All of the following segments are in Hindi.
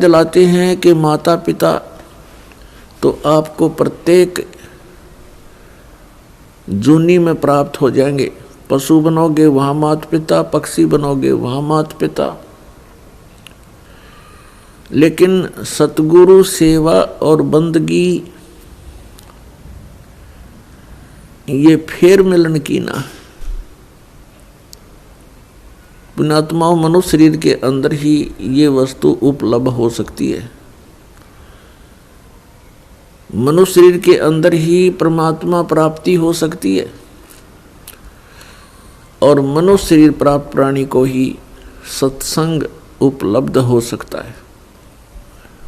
दिलाते हैं कि माता पिता तो आपको प्रत्येक जूनी में प्राप्त हो जाएंगे। पशु बनोगे वहाँ माता पिता, पक्षी बनोगे वहाँ माता पिता। लेकिन सतगुरु सेवा और बंदगी ये फेर मिलन की ना। पुण्यात्माओं, मनुष्य शरीर के अंदर ही ये वस्तु उपलब्ध हो सकती है। मनुष्य शरीर के अंदर ही परमात्मा प्राप्ति हो सकती है और मनुष्य शरीर प्राप्त प्राणी को ही सत्संग उपलब्ध हो सकता है।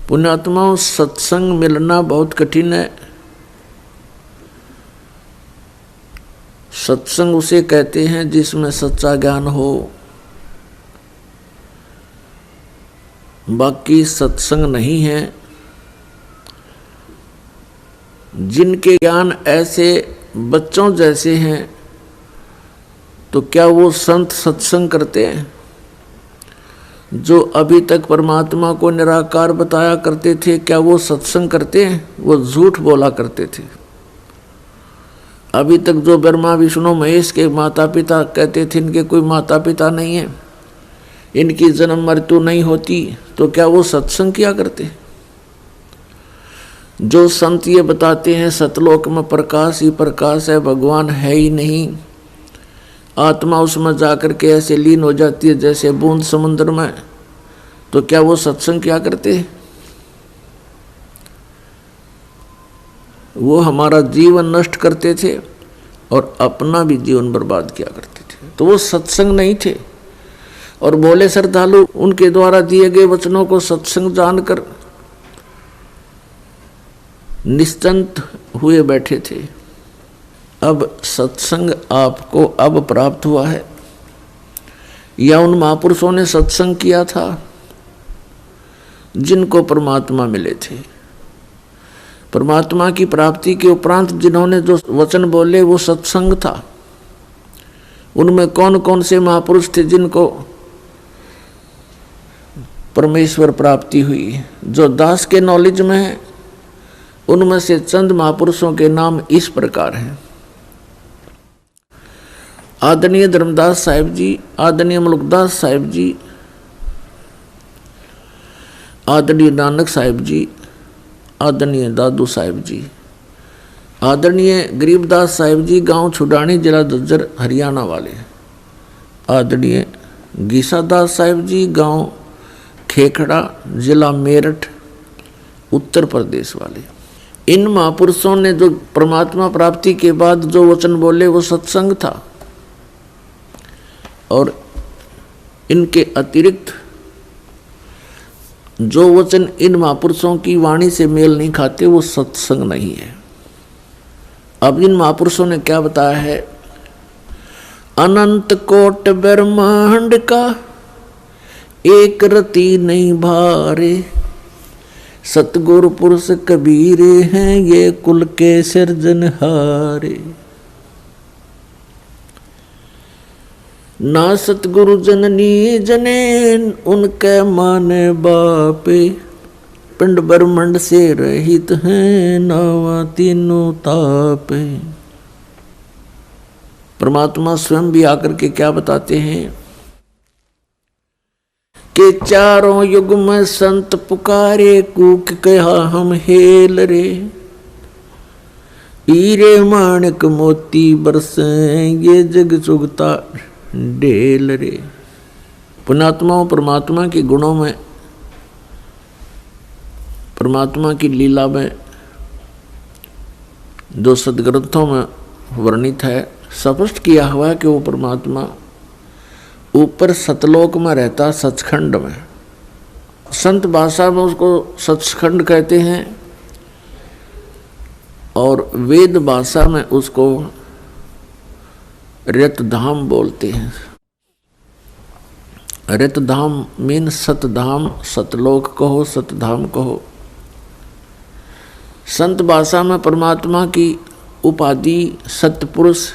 पुण्यात्माओं, सत्संग मिलना बहुत कठिन है। सत्संग उसे कहते हैं जिसमें सच्चा ज्ञान हो। बाकी सत्संग नहीं है। जिनके ज्ञान ऐसे बच्चों जैसे हैं तो क्या वो संत सत्संग करते हैं? जो अभी तक परमात्मा को निराकार बताया करते थे, क्या वो सत्संग करते हैं? वो झूठ बोला करते थे। अभी तक जो ब्रह्मा विष्णु महेश के माता पिता कहते थे इनके कोई माता पिता नहीं है, इनकी जन्म मृत्यु नहीं होती, तो क्या वो सत्संग किया करते? जो संत ये बताते हैं सतलोक में प्रकाश ही प्रकाश है, भगवान है ही नहीं, आत्मा उसमें जाकर के ऐसे लीन हो जाती है जैसे बूंद समुद्र में, तो क्या वो सत्संग क्या करते? वो हमारा जीवन नष्ट करते थे और अपना भी जीवन बर्बाद किया करते थे। तो वो सत्संग नहीं थे। और भोले श्रद्धालु उनके द्वारा दिए गए वचनों को सत्संग जानकर निश्चिंत हुए बैठे थे। अब सत्संग आपको अब प्राप्त हुआ है या उन महापुरुषों ने सत्संग किया था जिनको परमात्मा मिले थे? परमात्मा की प्राप्ति के उपरांत जिन्होंने जो वचन बोले वो सत्संग था। उनमें कौन कौन से महापुरुष थे जिनको परमेश्वर प्राप्ति हुई? जो दास के नॉलेज में है उनमें से चंद महापुरुषों के नाम इस प्रकार हैं। आदरणीय धर्मदास साहिब जी, आदरणीय मलुकदास साहिब जी, आदरणीय नानक साहिब जी, आदरणीय दादू साहिब जी, आदरणीय गरीबदास साहिब जी, गांव छुडानी, जिला झज्जर, हरियाणा वाले, आदरणीय गीसादास साहिब जी, गांव खेखड़ा, जिला मेरठ, उत्तर प्रदेश वाले। इन महापुरुषों ने जो परमात्मा प्राप्ति के बाद जो वचन बोले वो सत्संग था। और इनके अतिरिक्त जो वचन इन महापुरुषों की वाणी से मेल नहीं खाते वो सत्संग नहीं है। अब इन महापुरुषों ने क्या बताया है? अनंत कोट ब्रह्मांड का एक रति नहीं भारे, सतगुरु पुरुष कबीरे हैं ये कुल के सिरजनहारे। ना सतगुरु जननी जने उनके माने बापे, पिंड ब्रह्मंड से रहित हैं नावा तीनों तापे। परमात्मा स्वयं भी आकर के क्या बताते हैं कि चारों युग में संत पुकारे, कूक कहा हम हेल रे, हीरे माणिक मोती बरसे ये जग चुगता ढेल रे। पुण्यात्माओं, परमात्मा के गुणों में, परमात्मा की लीला में जो सदग्रंथों में वर्णित है, स्पष्ट किया हुआ है कि वो परमात्मा ऊपर सतलोक में रहता, सचखंड में। संत भाषा में उसको सचखंड कहते हैं और वेद भाषा में उसको रतधाम बोलते हैं। रतधाम मीन सतधाम, सतलोक कहो, सतधाम कहो। संत भाषा में परमात्मा की उपाधि सतपुरुष,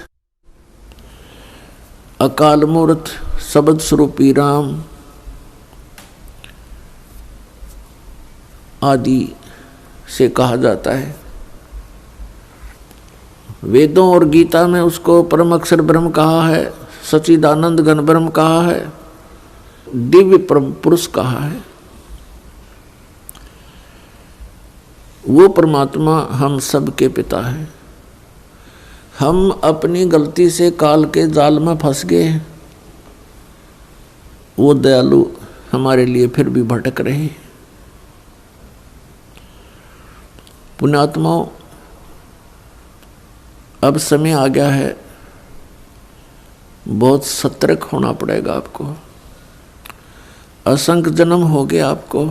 अकाल मूर्त, शब्द स्वरूपी राम, आदि से कहा जाता है। वेदों और गीता में उसको परम अक्षर ब्रह्म कहा है, सच्चिदानंद घन ब्रह्म कहा है, दिव्य परम पुरुष कहा है। वो परमात्मा हम सबके पिता है। हम अपनी गलती से काल के जाल में फंस गए, वो दयालु हमारे लिए फिर भी भटक रहे। पुण्यात्माओं, अब समय आ गया है, बहुत सतर्क होना पड़ेगा आपको। असंख्य जन्म हो गए आपको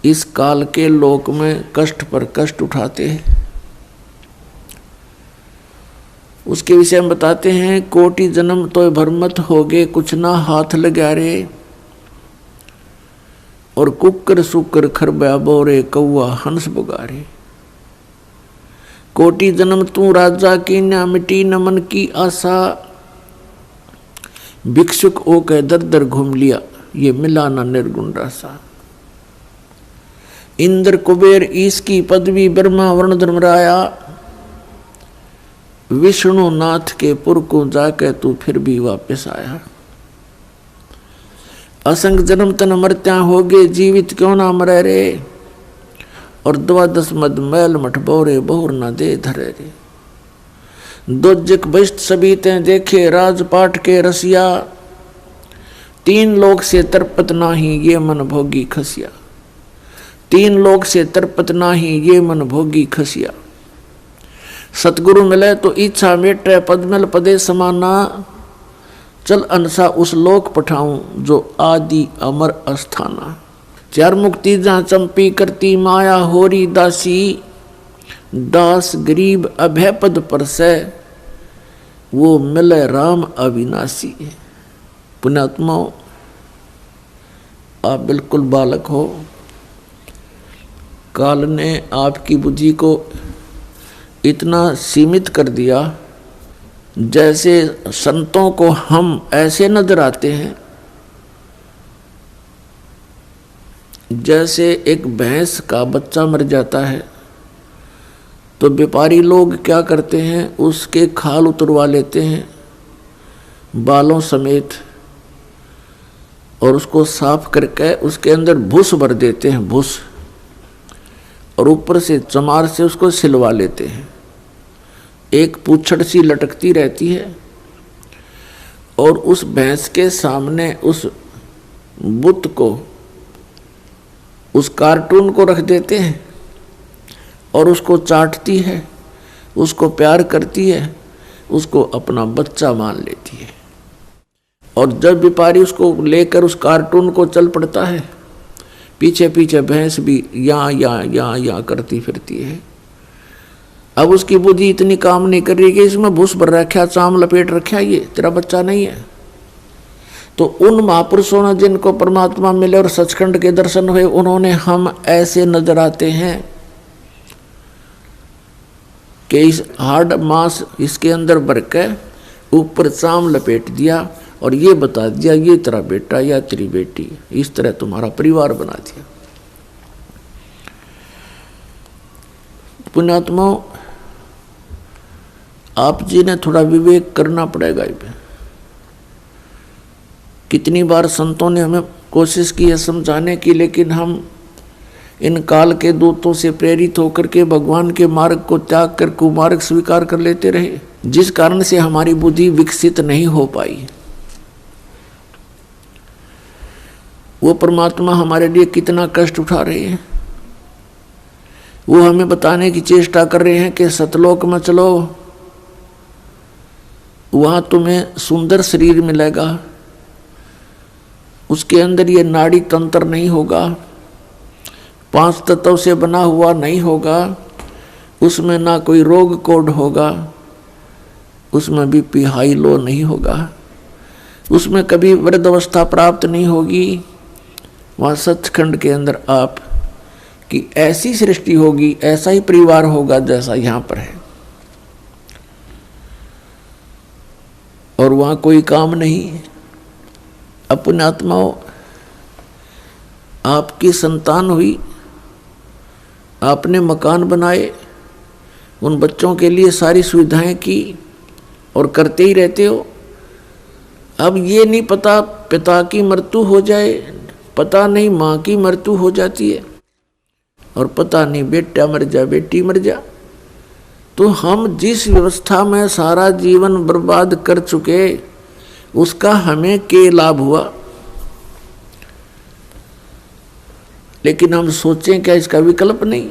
इस काल के लोक में कष्ट पर कष्ट उठाते हैं। उसके विषय में बताते हैं, कोटि जन्म तो भरमत हो गए, कुछ ना हाथ लगा रे, और कुकर सुकर खरबा बोरे, कौआ हंस बुगारे। कोटि जन्म तू राजा की, न मिटी न मन की आशा, भिक्षुक ओ कह दर दर घूम लिया, ये मिला न निर्गुण रासा। इंद्र कुबेर ईश की पदवी, ब्रह्मा वर्ण धर्मराया, विष्णु नाथ के पुर को जाके तू फिर भी वापस आया। असंग जन्म तन मरत्या हो गए, जीवित क्यों ना मरे रे, और 12 मद मैल मठ बोरे, बहुर न दे धरे रे। दोजक बष्ट सभी ते देखे, राजपाट के रसिया, 3 लोक से तरपत नाही, ये मन भोगी खसिया। 3 लोक से तरपत नाही, ये मन भोगी खसिया। सतगुरु मिले तो इच्छा मेटे, पदमल पदे समाना, चल अनसा उस लोक पठाऊं, जो आदि अमर अस्थाना। 4 मुक्ति जहाँ चंपी करती, माया होरी दासी, दास गरीब अभय पद पर से, वो मिले राम अविनाशी। पुण्यात्माओं, आप बिल्कुल बालक हो, काल ने आपकी बुद्धि को इतना सीमित कर दिया, जैसे संतों को हम ऐसे नजर आते हैं जैसे एक भैंस का बच्चा मर जाता है तो व्यापारी लोग क्या करते हैं, उसके खाल उतरवा लेते हैं बालों समेत, और उसको साफ करके उसके अंदर भूस भर देते हैं, भूस, और ऊपर से चमार से उसको सिलवा लेते हैं। एक पूंछड़ सी लटकती रहती है, और उस भैंस के सामने उस बुत को, उस कार्टून को रख देते हैं, और उसको चाटती है, उसको प्यार करती है, उसको अपना बच्चा मान लेती है। और जब व्यापारी उसको लेकर उस कार्टून को चल पड़ता है, पीछे पीछे भैंस भी यहाँ करती फिरती है। अब उसकी बुद्धि इतनी काम नहीं कर रही कि इसमें भूस भर रखा, चाम लपेट रखा, ये तेरा बच्चा नहीं है। तो उन महापुरुषों ने जिनको परमात्मा मिले और सचखंड के दर्शन हुए, उन्होंने हम ऐसे नजर आते हैं कि इस हार्ड मांस इसके अंदर भर के ऊपर चाम लपेट दिया और ये बता दिया ये तेरा बेटा या तेरी बेटी, इस तरह तुम्हारा परिवार बना दिया। पुण्यात्माओं, आप जी ने थोड़ा विवेक करना पड़ेगा। कितनी बार संतों ने हमें कोशिश की है समझाने की, लेकिन हम इन काल के दूतों से प्रेरित होकर के भगवान के मार्ग को त्याग कर कुमार्ग स्वीकार कर लेते रहे, जिस कारण से हमारी बुद्धि विकसित नहीं हो पाई। वो परमात्मा हमारे लिए कितना कष्ट उठा रहे हैं, वो हमें बताने की चेष्टा कर रहे हैं कि सतलोक में चलो, वहां तुम्हें सुंदर शरीर मिलेगा, उसके अंदर ये नाड़ी तंत्र नहीं होगा, 5 तत्वों से बना हुआ नहीं होगा, उसमें ना कोई रोग कोड होगा, उसमें बीपी हाई लो नहीं होगा, उसमें कभी वृद्धावस्था प्राप्त नहीं होगी। वहाँ सचखंड के अंदर आप की ऐसी सृष्टि होगी, ऐसा ही परिवार होगा जैसा यहाँ पर है, और वहाँ कोई काम नहीं। अपने आत्माओं, आपकी संतान हुई, आपने मकान बनाए, उन बच्चों के लिए सारी सुविधाएं की और करते ही रहते हो। अब ये नहीं पता पिता की मृत्यु हो जाए, पता नहीं माँ की मृत्यु हो जाती है, और पता नहीं बेटा मर जा बेटी मर जा। तो हम जिस व्यवस्था में सारा जीवन बर्बाद कर चुके, उसका हमें क्या लाभ हुआ? लेकिन हम सोचें क्या इसका विकल्प नहीं?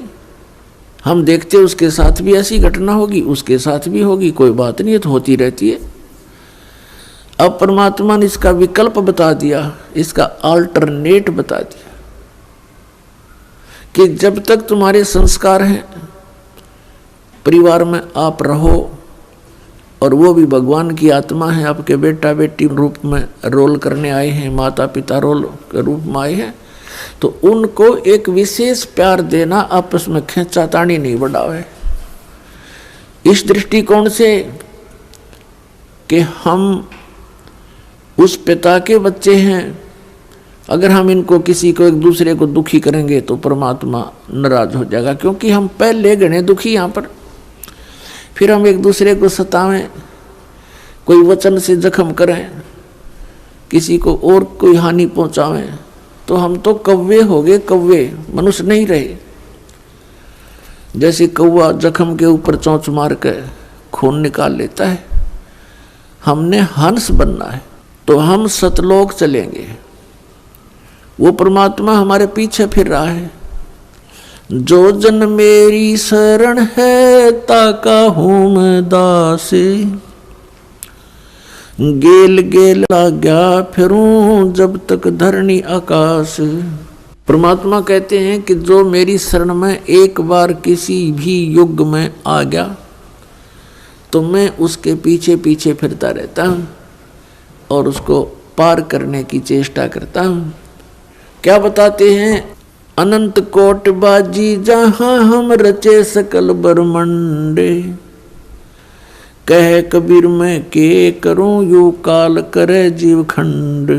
हम देखते उसके साथ भी ऐसी घटना होगी, उसके साथ भी होगी, कोई बात नहीं है, तो होती रहती है। अब परमात्मा ने इसका विकल्प बता दिया, इसका अल्टरनेट बता दिया कि जब तक तुम्हारे संस्कार हैं, परिवार में आप रहो, और वो भी भगवान की आत्मा है, आपके बेटा बेटी रूप में रोल करने आए हैं, माता पिता रोल के रूप में आए हैं, तो उनको एक विशेष प्यार देना, आपस में खींचातानी नहीं बढ़ावे। इस दृष्टिकोण से कि हम उस पिता के बच्चे हैं, अगर हम इनको किसी को एक दूसरे को दुखी करेंगे तो परमात्मा नाराज हो जाएगा, क्योंकि हम पहले गणे दुखी यहाँ पर। फिर हम एक दूसरे को सतावें, कोई वचन से जख्म करें, किसी को और कोई हानि पहुंचावें, तो हम तो कौवे हो गए, कौवे, मनुष्य नहीं रहे। जैसे कौवा जख्म के ऊपर चोंच मार के खून निकाल लेता है, हमने हंस बनना है, तो हम सतलोक चलेंगे। वो परमात्मा हमारे पीछे फिर रहा है। जो जन मेरी शरण है, ताका हूँ मैं दासे, गेल गेल आज्ञा फिरूं जब तक धरणी आकाश। परमात्मा कहते हैं कि जो मेरी शरण में एक बार किसी भी युग में आ गया, तो मैं उसके पीछे पीछे फिरता रहता हूँ और उसको पार करने की चेष्टा करता हूँ। क्या बताते हैं? अनंत कोट बाजी जहाँ हम रचे सकल ब्रह्मंडे, कह कबीर मैं के करूं यू काल करे जीव खंड।